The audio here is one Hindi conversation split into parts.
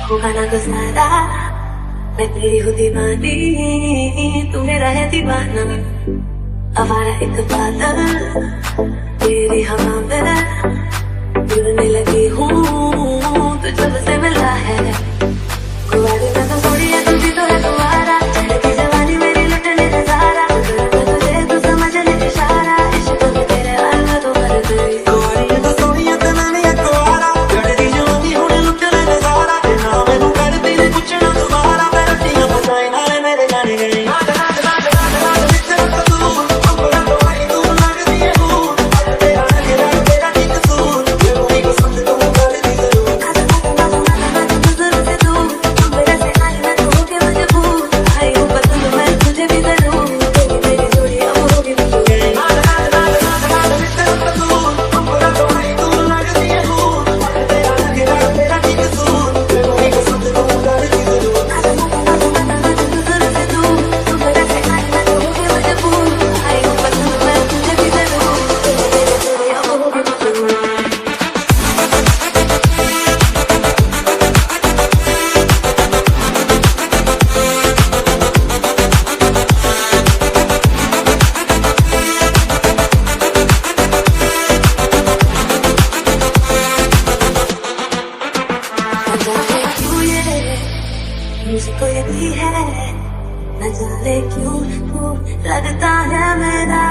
होगा ना गुजारा, मैं तेरी हूँ दीवानी, तू मेरा है दीवाना। आवारा एक बादल तेरी हवा में उड़ने लगी हूँ, तू जब से मिला है। कुंवारी में तो थोड़ी है, तू भी तो है कुंवारा, चढ़ती जवानी मेरी लुटने नजारा। मैं तुझे तू समझ ले इशारा, इश्क में तेरे हाल में तो मर गई। कुंवारी में तो थोड़ी है, तना नहीं है कुंवारा, चढ़ती जवानी हुणे लुटने नजारा। ना मैनू करदी ने पुछना दोबारा, मैं रट्टियां बजाई नाले मेरे गाने गए। मुझको यही है, न जाने क्यों तू लगता है मेरा।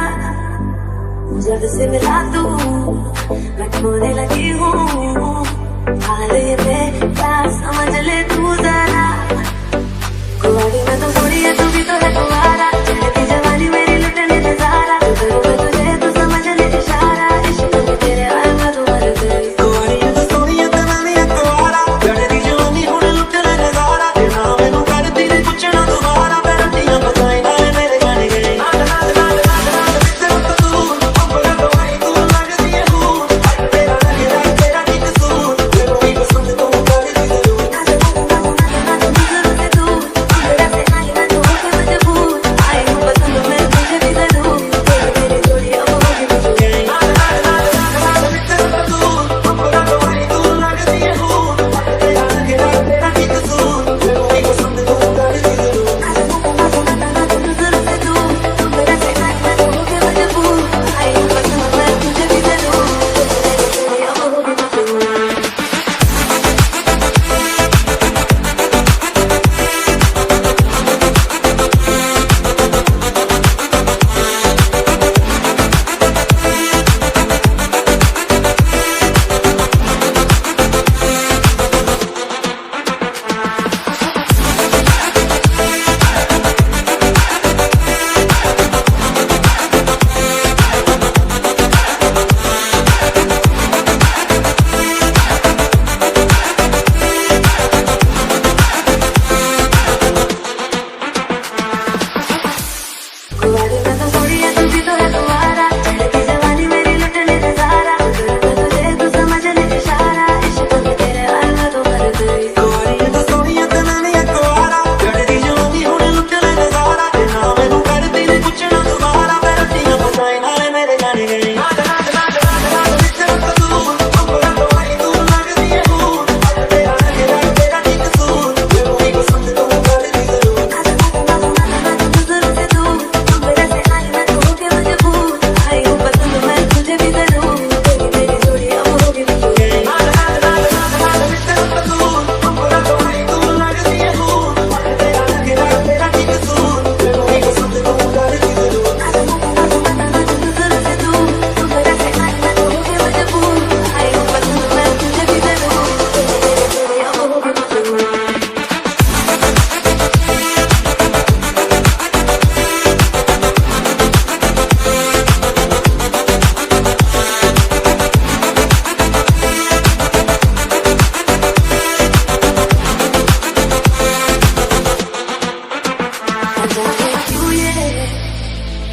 जब से मिला तू मैं खोने लगी हूँ, हाल ये पे क्या समझ ले तू जरा। कुंवारी में तो थोड़ी है, तू भी तो है कुंवारा, चढ़ती जवानी मेरी लुटने नजारा। मैं तुझे तू समझ ले इशारा, इश्क में तेरे हाल में तो मर गई। कुंवारी में तो थोड़ी है, तना नहीं है कुंवारा, चढ़ती जवानी हुणे लुटने नजारा। ना मैनू करदी ने पुछना दोबारा, मैं रट्टियां बजाई नाले मेरे गाने गए।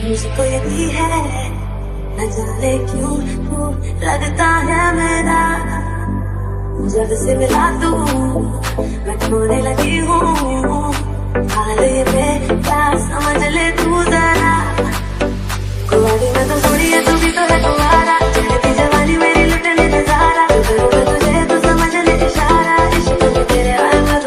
मुझको यही है, न जाने क्यों तू लगता है मेरा। जब से मिला तू मैं खोने लगी हूँ, हाल ये पे क्या समझ ले तू जरा। कुंवारी में तो थोड़ी है, तू भी तो है कुंवारा, चढ़ती जवानी मेरी लुटने नजारा। मैं तुझे तू समझ ले इशारा, इश्क में तेरे हाल में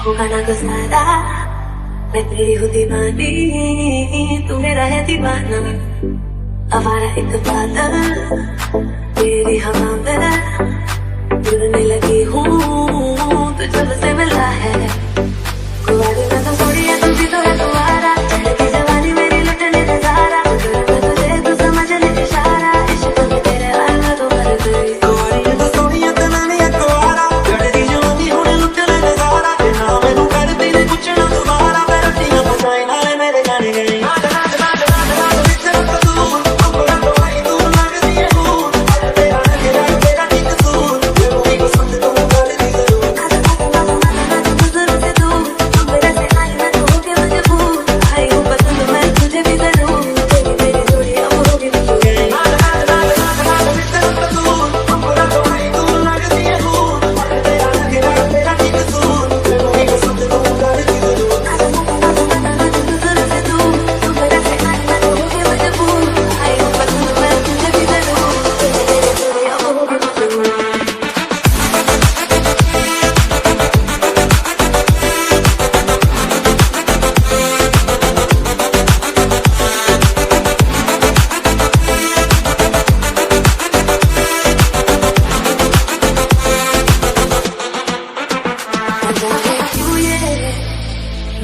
होगा ना गुजारा, मैं तेरी हूँ दीवानी, तू मेरा है दीवाना। हमारा एक बादल तेरी हवा में जुड़ने लगी हूँ, तू जब से मिला है। कुंवारी में तो थोड़ी है, तू भी तो है कुंवारा, चढ़ती जवानी मेरी लुटने नजारा। मैं तुझे तू समझ ले इशारा, इश्क में तेरे हाल में तो मर गई। कुंवारी में तो थोड़ी है, ते नानी है कुंवारा, चढ़ती जवानी हुण लुटने नजारा। ते ना मैनू करदी नी पुछना दोबारा, मैं रट्टियां पकाई नाले मेरे गाने गए।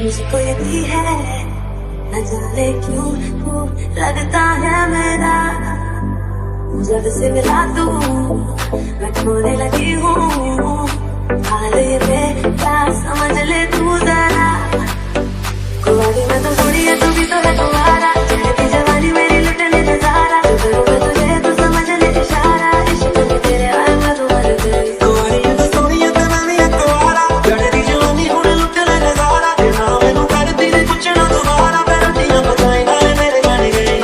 मुझको यही है, न जाने क्यों तू लगता है मेरा। जब से मिला तू मैं खोने लगी हूँ, हाल ये मेरा समझ ले तू जरा। कुंवारी में तो थोड़ी है, तू भी तो है कुंवारा, चढ़ती जवानी मेरी लुटने नजारा। करूँ मैं तुझे तू समझ ले इशारा, इश्क में तेरे हाल में तो मर गई। कुंवारी में तो थोड़ी है, ते नानी है कुंवारा, चढ़ती जवानी हुण लुटने नजारा। ते ना मैनू करदी नी पुछना दोबारा, मैं रट्टियां पकाई नाले मेरे गाने गए।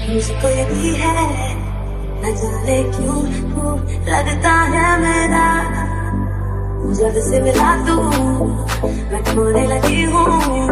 मुझको यही है, न जाने क्यों तू लगता है मेरा। जब से मिला तू मैं खोने लगी हूँ,